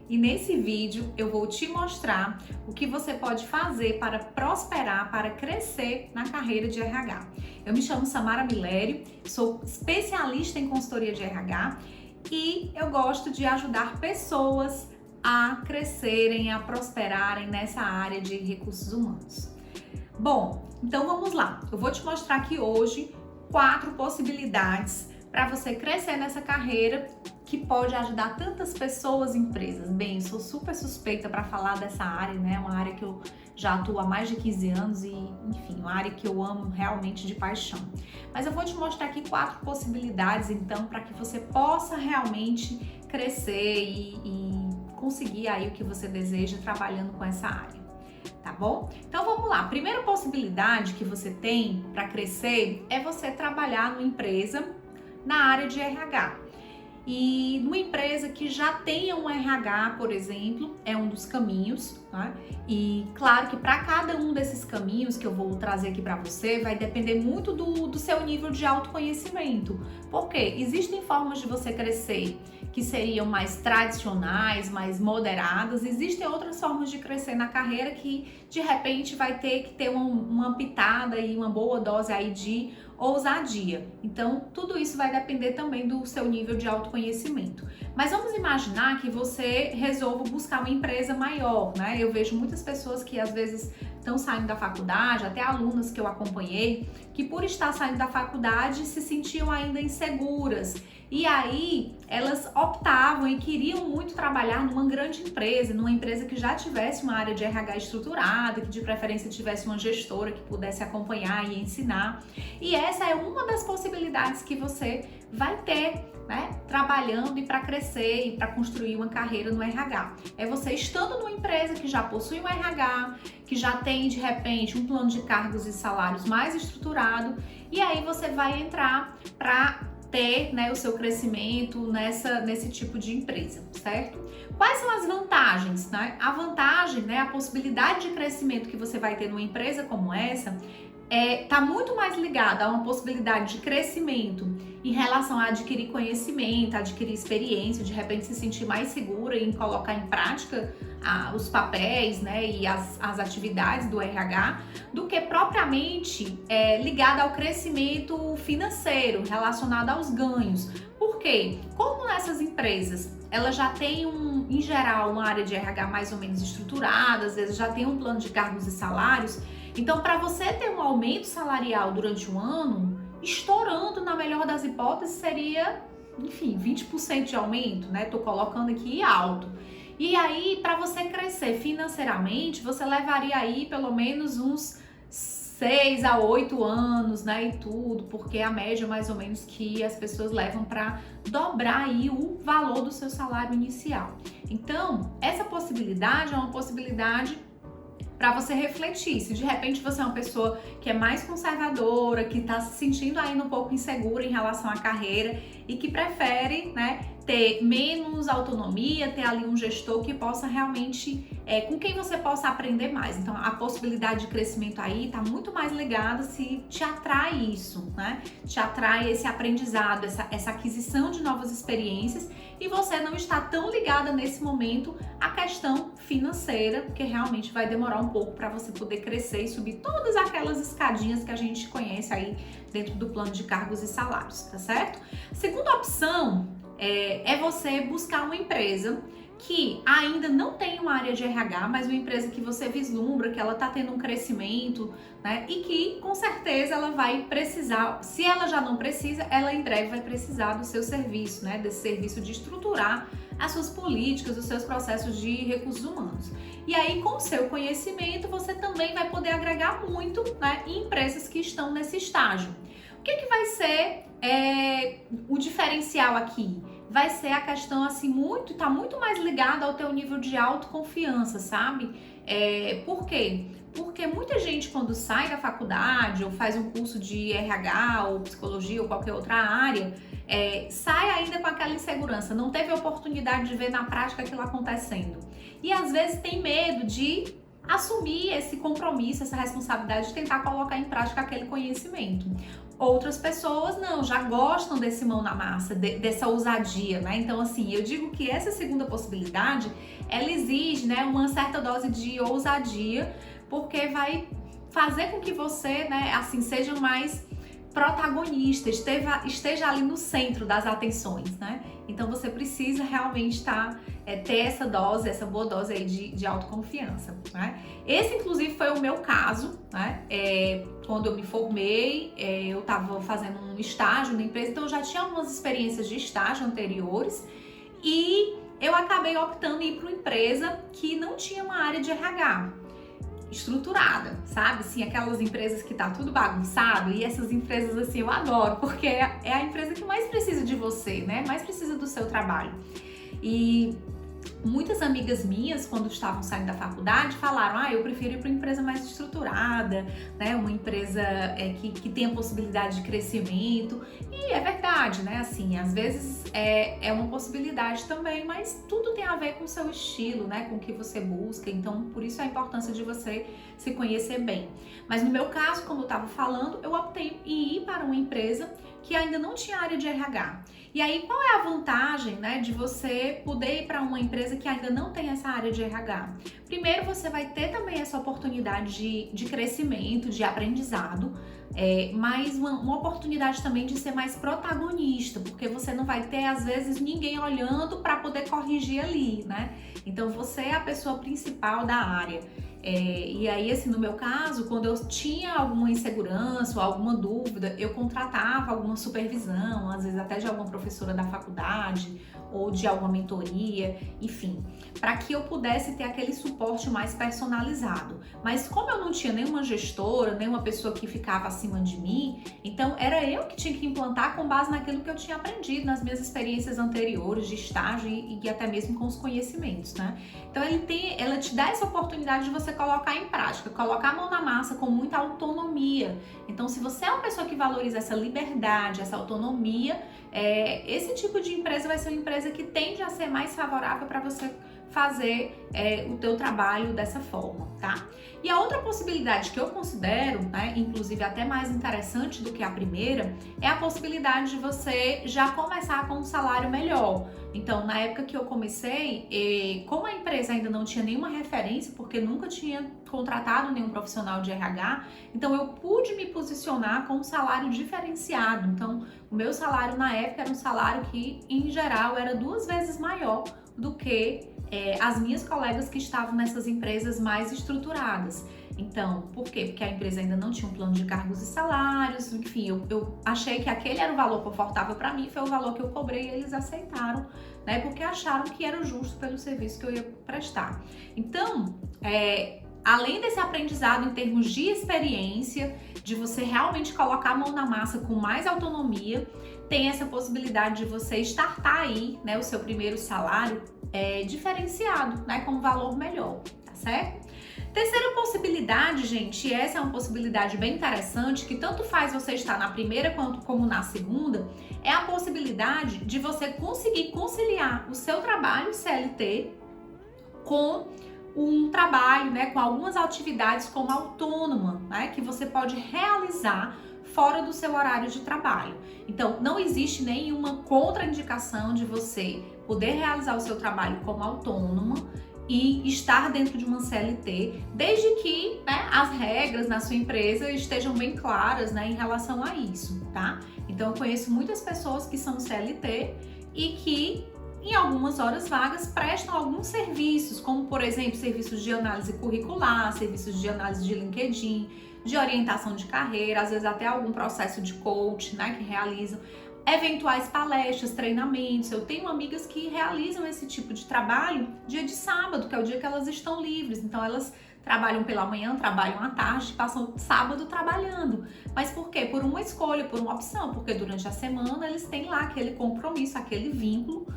e nesse vídeo eu vou te mostrar o que você pode fazer para prosperar, para crescer na carreira de RH. Eu me chamo Samara Milério, sou especialista em consultoria de RH e eu gosto de ajudar pessoas a crescerem, a prosperarem nessa área de recursos humanos. Bom, então vamos lá. Eu vou te mostrar aqui hoje 4 possibilidades para você crescer nessa carreira que pode ajudar tantas pessoas e empresas. Bem, sou super suspeita para falar dessa área, né? Uma área que eu já atuo há mais de 15 anos e, enfim, uma área que eu amo realmente de paixão. Mas eu vou te mostrar aqui 4 possibilidades, então, para que você possa realmente crescer e conseguir aí o que você deseja trabalhando com essa área. Tá bom? Então vamos lá. A primeira possibilidade que você tem para crescer é você trabalhar numa empresa na área de RH. E numa empresa que já tenha um RH, por exemplo, é um dos caminhos, tá? E claro que para cada um desses caminhos que eu vou trazer aqui para você, vai depender muito do seu nível de autoconhecimento. Porque existem formas de você crescer que seriam mais tradicionais, mais moderadas. Existem outras formas de crescer na carreira que de repente vai ter que ter uma pitada e uma boa dose aí de ousadia. Então, tudo isso vai depender também do seu nível de autoconhecimento. Mas vamos imaginar que você resolva buscar uma empresa maior, né? Eu vejo muitas pessoas que às vezes estão saindo da faculdade, até alunas que eu acompanhei, que por estar saindo da faculdade se sentiam ainda inseguras. E aí elas optavam e queriam muito trabalhar numa grande empresa, numa empresa que já tivesse uma área de RH estruturada, que de preferência tivesse uma gestora que pudesse acompanhar e ensinar. E essa é uma das possibilidades que você vai ter, né, trabalhando e para crescer e para construir uma carreira no RH. É você estando numa empresa que já possui um RH, que já tem de repente um plano de cargos e salários mais estruturado, e aí você vai entrar para ter, né, o seu crescimento nesse tipo de empresa, certo? Quais são as vantagens, né? A vantagem, né, a possibilidade de crescimento que você vai ter numa empresa como essa tá muito mais ligada a uma possibilidade de crescimento em relação a adquirir conhecimento, adquirir experiência, de repente se sentir mais segura em colocar em prática os papéis, né, e as atividades do RH, do que propriamente ligada ao crescimento financeiro, relacionado aos ganhos. Por quê? Como nessas empresas elas já têm, em geral, uma área de RH mais ou menos estruturada, às vezes já tem um plano de cargos e salários. Então, para você ter um aumento salarial durante um ano, estourando na melhor das hipóteses, seria, enfim, 20% de aumento, né? Tô colocando aqui alto. E aí, para você crescer financeiramente, você levaria aí pelo menos uns 6 a 8 anos, né, e tudo, porque é a média mais ou menos que as pessoas levam para dobrar aí o valor do seu salário inicial. Então, essa possibilidade é uma possibilidade para você refletir. Se de repente você é uma pessoa que é mais conservadora, que está se sentindo ainda um pouco insegura em relação à carreira e que prefere, né, ter menos autonomia, ter ali um gestor que possa realmente, com quem você possa aprender mais. Então, a possibilidade de crescimento aí está muito mais ligada se te atrai isso, né? Te atrai esse aprendizado, essa aquisição de novas experiências e você não está tão ligada nesse momento à questão financeira, porque realmente vai demorar um pouco para você poder crescer e subir todas aquelas escadinhas que a gente conhece aí dentro do plano de cargos e salários, tá certo? Segunda opção é você buscar uma empresa que ainda não tem uma área de RH, mas uma empresa que você vislumbra que ela está tendo um crescimento, né? E que com certeza ela vai precisar, se ela já não precisa, ela em breve vai precisar do seu serviço, né? Desse serviço de estruturar as suas políticas, os seus processos de recursos humanos. E aí, com o seu conhecimento, você também vai poder agregar muito, né, em empresas que estão nesse estágio. O que vai ser o diferencial aqui? Vai ser a questão assim tá muito mais ligada ao teu nível de autoconfiança, sabe? Por quê? Porque muita gente quando sai da faculdade ou faz um curso de RH ou psicologia ou qualquer outra área, sai ainda com aquela insegurança, não teve a oportunidade de ver na prática aquilo acontecendo. E às vezes tem medo de assumir esse compromisso, essa responsabilidade de tentar colocar em prática aquele conhecimento. Outras pessoas não, já gostam desse mão na massa, dessa ousadia, né? Então, assim, eu digo que essa segunda possibilidade ela exige, né, uma certa dose de ousadia, porque vai fazer com que você, né, assim, seja mais protagonista, esteja ali no centro das atenções, né? Então você precisa realmente ter essa dose, essa boa dose aí de autoconfiança, né? Esse, inclusive, foi o meu caso, né? Quando eu me formei, eu estava fazendo um estágio na empresa, então eu já tinha algumas experiências de estágio anteriores e eu acabei optando em ir para uma empresa que não tinha uma área de RH estruturada, sabe? Assim, aquelas empresas que tá tudo bagunçado, e essas empresas, assim, eu adoro, porque é a empresa que mais precisa de você, né? Mais precisa do seu trabalho. E muitas amigas minhas, quando estavam saindo da faculdade, falaram: eu prefiro ir para uma empresa mais estruturada, né? Uma empresa que tenha possibilidade de crescimento. E é verdade, né? Assim, às vezes é uma possibilidade também, mas tudo tem a ver com o seu estilo, né? Com o que você busca. Então, por isso a importância de você se conhecer bem. Mas no meu caso, como eu estava falando, eu optei em ir para uma empresa que ainda não tinha área de RH. E aí, qual é a vantagem, né, de você poder ir para uma empresa que ainda não tem essa área de RH? Primeiro, você vai ter também essa oportunidade de crescimento, de aprendizado, mas uma oportunidade também de ser mais protagonista, porque você não vai ter, às vezes, ninguém olhando para poder corrigir ali, né? Então, você é a pessoa principal da área. E aí, assim, no meu caso, quando eu tinha alguma insegurança ou alguma dúvida, eu contratava alguma supervisão, às vezes até de alguma professora da faculdade ou de alguma mentoria, enfim, para que eu pudesse ter aquele suporte mais personalizado. Mas como eu não tinha nenhuma gestora, nenhuma pessoa que ficava acima de mim, então era eu que tinha que implantar com base naquilo que eu tinha aprendido nas minhas experiências anteriores de estágio e até mesmo com os conhecimentos, né? Então ela te dá essa oportunidade de você colocar em prática, colocar a mão na massa com muita autonomia. Então, se você é uma pessoa que valoriza essa liberdade, essa autonomia, esse tipo de empresa vai ser uma empresa que tende a ser mais favorável para você fazer o teu trabalho dessa forma, tá? E a outra possibilidade que eu considero, né, inclusive até mais interessante do que a primeira, é a possibilidade de você já começar com um salário melhor. Então, na época que eu comecei, como a empresa ainda não tinha nenhuma referência, porque nunca tinha contratado nenhum profissional de RH, então eu pude me posicionar com um salário diferenciado. Então, o meu salário na época era um salário que, em geral, era 2 vezes maior do que as minhas colegas que estavam nessas empresas mais estruturadas. Então, por quê? Porque a empresa ainda não tinha um plano de cargos e salários, enfim, eu achei que aquele era o valor confortável para mim, foi o valor que eu cobrei e eles aceitaram, né? Porque acharam que era justo pelo serviço que eu ia prestar. Então, além desse aprendizado em termos de experiência, de você realmente colocar a mão na massa com mais autonomia, tem essa possibilidade de você startar aí, né, o seu primeiro salário diferenciado, né, com um valor melhor, tá certo? Terceira possibilidade, gente, e essa é uma possibilidade bem interessante, que tanto faz você estar na primeira como na segunda, é a possibilidade de você conseguir conciliar o seu trabalho CLT com um trabalho, né, com algumas atividades como autônoma, né, que você pode realizar fora do seu horário de trabalho. Então, não existe nenhuma contraindicação de você poder realizar o seu trabalho como autônoma e estar dentro de uma CLT, desde que, né, as regras na sua empresa estejam bem claras, né, em relação a isso, tá? Então, eu conheço muitas pessoas que são CLT e que em algumas horas vagas prestam alguns serviços, como por exemplo, serviços de análise curricular, serviços de análise de LinkedIn, de orientação de carreira, às vezes até algum processo de coach, né, que realizam eventuais palestras, treinamentos. Eu tenho amigas que realizam esse tipo de trabalho dia de sábado, que é o dia que elas estão livres. Então elas trabalham pela manhã, trabalham à tarde, passam sábado trabalhando. Mas por quê? Por uma escolha, por uma opção, porque durante a semana eles têm lá aquele compromisso, aquele vínculo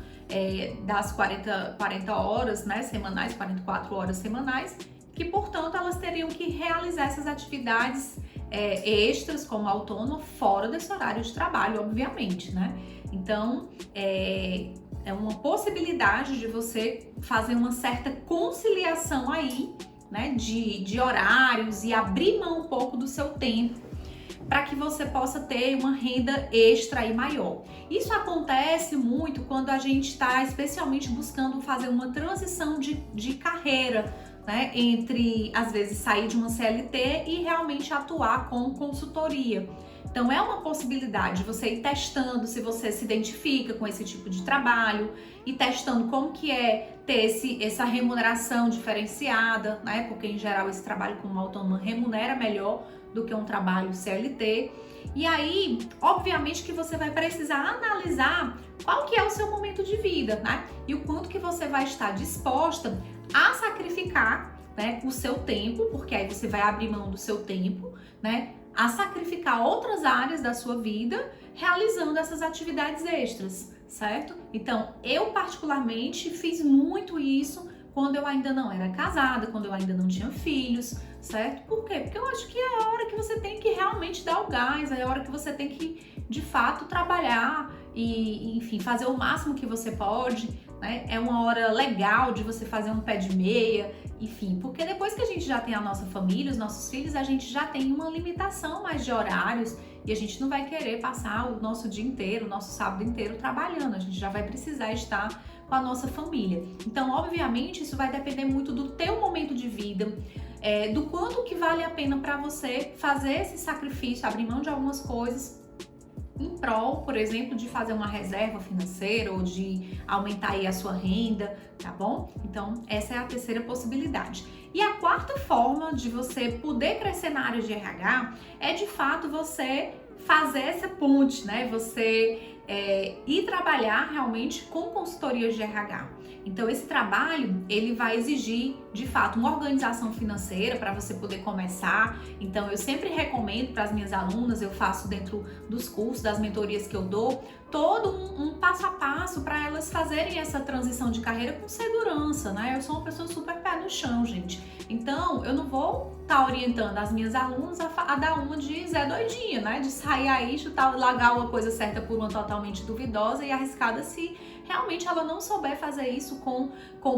das 40 horas, né, semanais, 44 horas semanais, que, portanto, elas teriam que realizar essas atividades extras como autônomo fora desse horário de trabalho, obviamente, né? Então, é uma possibilidade de você fazer uma certa conciliação aí, né, de horários e abrir mão um pouco do seu tempo para que você possa ter uma renda extra e maior. Isso acontece muito quando a gente está especialmente buscando fazer uma transição de carreira, né, entre, às vezes, sair de uma CLT e realmente atuar com consultoria. Então, é uma possibilidade de você ir testando se você se identifica com esse tipo de trabalho e testando como que é ter essa remuneração diferenciada, né? Porque, em geral, esse trabalho como autônomo remunera melhor do que um trabalho CLT. E aí, obviamente que você vai precisar analisar qual que é o seu momento de vida, né? E o quanto que você vai estar disposta a sacrificar, né, o seu tempo, porque aí você vai abrir mão do seu tempo, né? A sacrificar outras áreas da sua vida realizando essas atividades extras, certo? Então, eu particularmente fiz muito isso quando eu ainda não era casada, quando eu ainda não tinha filhos, certo? Por quê? Porque eu acho que é a hora que você tem que realmente dar o gás, é a hora que você tem que, de fato, trabalhar e enfim, fazer o máximo que você pode, né? É uma hora legal de você fazer um pé de meia, enfim, porque depois que a gente já tem a nossa família, os nossos filhos, a gente já tem uma limitação mais de horários e a gente não vai querer passar o nosso dia inteiro, o nosso sábado inteiro trabalhando, a gente já vai precisar estar com a nossa família. Então, obviamente, isso vai depender muito do teu momento de vida, do quanto que vale a pena para você fazer esse sacrifício, abrir mão de algumas coisas em prol, por exemplo, de fazer uma reserva financeira ou de aumentar aí a sua renda, tá bom? Então, essa é a terceira possibilidade. E a quarta forma de você poder crescer na área de RH é, de fato, você fazer essa ponte, né? Você ir trabalhar realmente com consultorias de RH. Então, esse trabalho, ele vai exigir, de fato, uma organização financeira para você poder começar. Então, eu sempre recomendo para as minhas alunas, eu faço dentro dos cursos, das mentorias que eu dou, todo um passo a passo para elas fazerem essa transição de carreira com segurança, né? Eu sou uma pessoa super pé no chão, gente. Então, eu não vou estar orientando as minhas alunas a dar uma de Zé Doidinha, né? De sair aí, chutar, largar uma coisa certa por uma totalmente duvidosa e arriscada se realmente ela não souber fazer isso com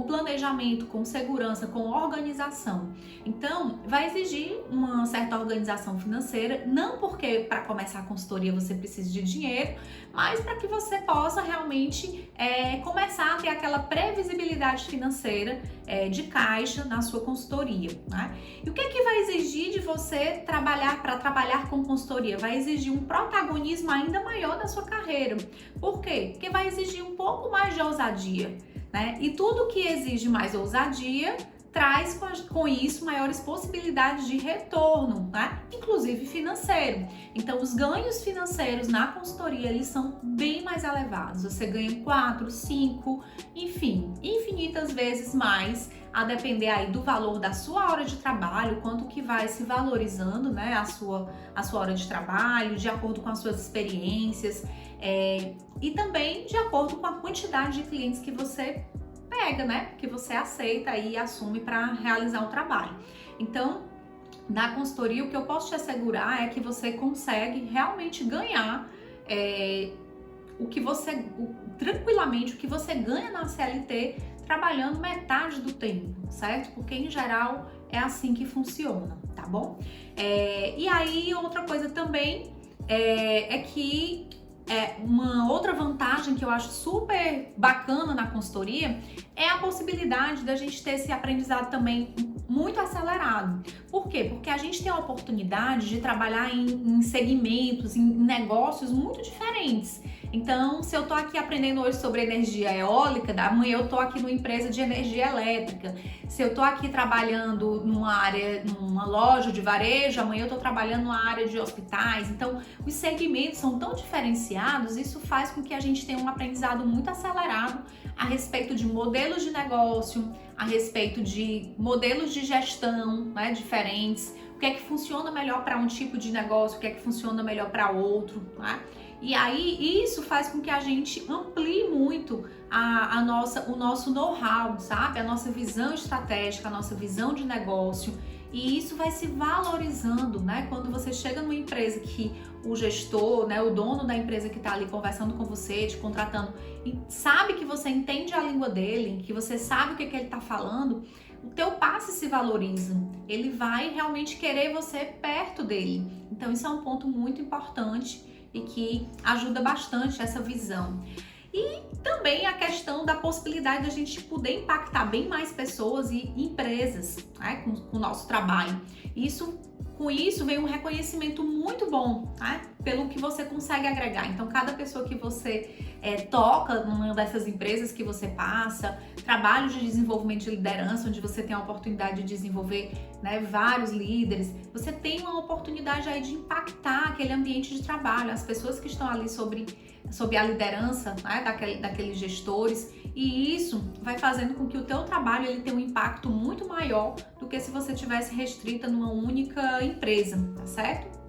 planejamento, com segurança, com organização. Então, vai exigir uma certa organização financeira, não porque para começar a consultoria você precisa de dinheiro, mas para que você possa realmente começar a ter aquela previsibilidade financeira de caixa na sua consultoria, né? E o que é que vai exigir de você para trabalhar com consultoria? Vai exigir um protagonismo ainda maior da sua carreira. Por quê? Porque vai exigir um pouco mais de ousadia, né? E tudo que exige mais ousadia traz com isso maiores possibilidades de retorno, né? Inclusive financeiro. Então, os ganhos financeiros na consultoria, eles são bem mais elevados. Você ganha 4, 5, enfim, infinitas vezes mais, a depender aí do valor da sua hora de trabalho, quanto que vai se valorizando, né, a sua hora de trabalho, de acordo com as suas experiências, e também de acordo com a quantidade de clientes que você pega, né, que você aceita e assume para realizar o trabalho. Então, na consultoria, o que eu posso te assegurar é que você consegue realmente ganhar tranquilamente o que você ganha na CLT trabalhando metade do tempo, certo? Porque em geral é assim que funciona, tá bom? E aí outra coisa também é que uma outra vantagem que eu acho super bacana na consultoria é a possibilidade da gente ter esse aprendizado também muito acelerado. Por quê? Porque a gente tem a oportunidade de trabalhar em segmentos, em negócios muito diferentes. Então, se eu tô aqui aprendendo hoje sobre energia eólica, amanhã eu tô aqui numa empresa de energia elétrica. Se eu tô aqui trabalhando numa loja de varejo, amanhã eu tô trabalhando numa área de hospitais. Então, os segmentos são tão diferenciados, isso faz com que a gente tenha um aprendizado muito acelerado a respeito de modelos de negócio, a respeito de modelos de gestão, né, diferentes, o que é que funciona melhor para um tipo de negócio, o que é que funciona melhor para outro, né? E aí isso faz com que a gente amplie muito o nosso know-how, sabe? A nossa visão estratégica, a nossa visão de negócio. E isso vai se valorizando, né? Quando você chega numa empresa que o gestor, né, o dono da empresa que está ali conversando com você, te contratando, e sabe que você entende a língua dele, que você sabe o que ele está falando, o teu passe se valoriza. Ele vai realmente querer você perto dele. Então isso é um ponto muito importante e que ajuda bastante essa visão. E também a questão da possibilidade da gente poder impactar bem mais pessoas e empresas, né, com o nosso trabalho. Com isso vem um reconhecimento muito bom, né, pelo que você consegue agregar. Então, cada pessoa que você toca numa dessas empresas que você passa, trabalhos de desenvolvimento de liderança, onde você tem a oportunidade de desenvolver, né, vários líderes, você tem uma oportunidade aí de impactar aquele ambiente de trabalho, as pessoas que estão ali sob a liderança, né, daqueles gestores, e isso vai fazendo com que o teu trabalho ele tenha um impacto muito maior do que se você tivesse restrita numa única empresa, tá certo?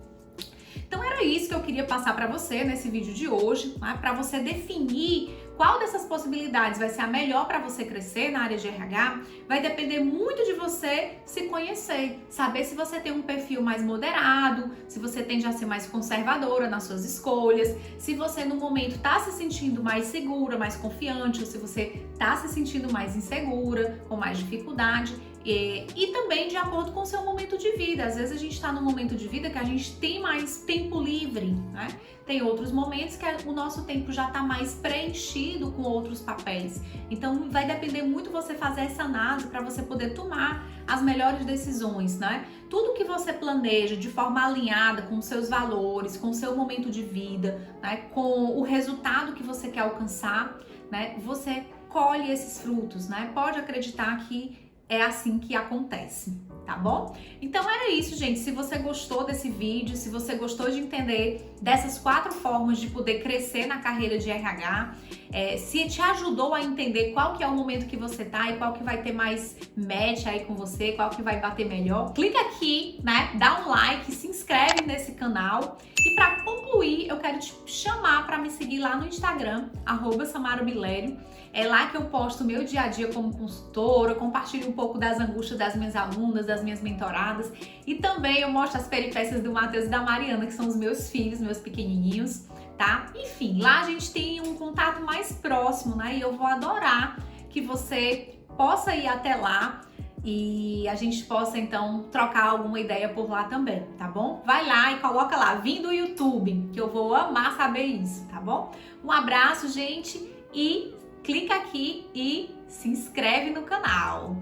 Então era isso que eu queria passar para você nesse vídeo de hoje, né, para você definir qual dessas possibilidades vai ser a melhor para você crescer na área de RH. Vai depender muito de você se conhecer, saber se você tem um perfil mais moderado, se você tende a ser mais conservadora nas suas escolhas, se você no momento está se sentindo mais segura, mais confiante, ou se você está se sentindo mais insegura, com mais dificuldade. E também de acordo com o seu momento de vida. Às vezes a gente está num momento de vida que a gente tem mais tempo livre, né? Tem outros momentos que o nosso tempo já está mais preenchido com outros papéis. Então vai depender muito você fazer essa análise para você poder tomar as melhores decisões, né? Tudo que você planeja de forma alinhada com os seus valores, com o seu momento de vida, né? Com o resultado que você quer alcançar, né? Você colhe esses frutos, né? Pode acreditar que é assim que acontece, tá bom? Então era isso, gente. Se você gostou desse vídeo, se você gostou de entender dessas 4 formas de poder crescer na carreira de RH, se te ajudou a entender qual que é o momento que você tá e qual que vai ter mais match aí com você, qual que vai bater melhor, clica aqui, né? Dá um like, se inscreve nesse canal. E para concluir, eu quero te chamar para me seguir lá no Instagram, @SamaraMilério. É lá que eu posto o meu dia a dia como consultora, compartilho um pouco das angústias das minhas alunas, das minhas mentoradas, e também eu mostro as peripécias do Matheus e da Mariana, que são os meus filhos, meus pequenininhos, tá? Enfim, lá a gente tem um contato mais próximo, né? E eu vou adorar que você possa ir até lá e a gente possa então trocar alguma ideia por lá também, tá bom? Vai lá e coloca lá, vim do YouTube, que eu vou amar saber isso, tá bom? Um abraço, gente, e clica aqui e se inscreve no canal.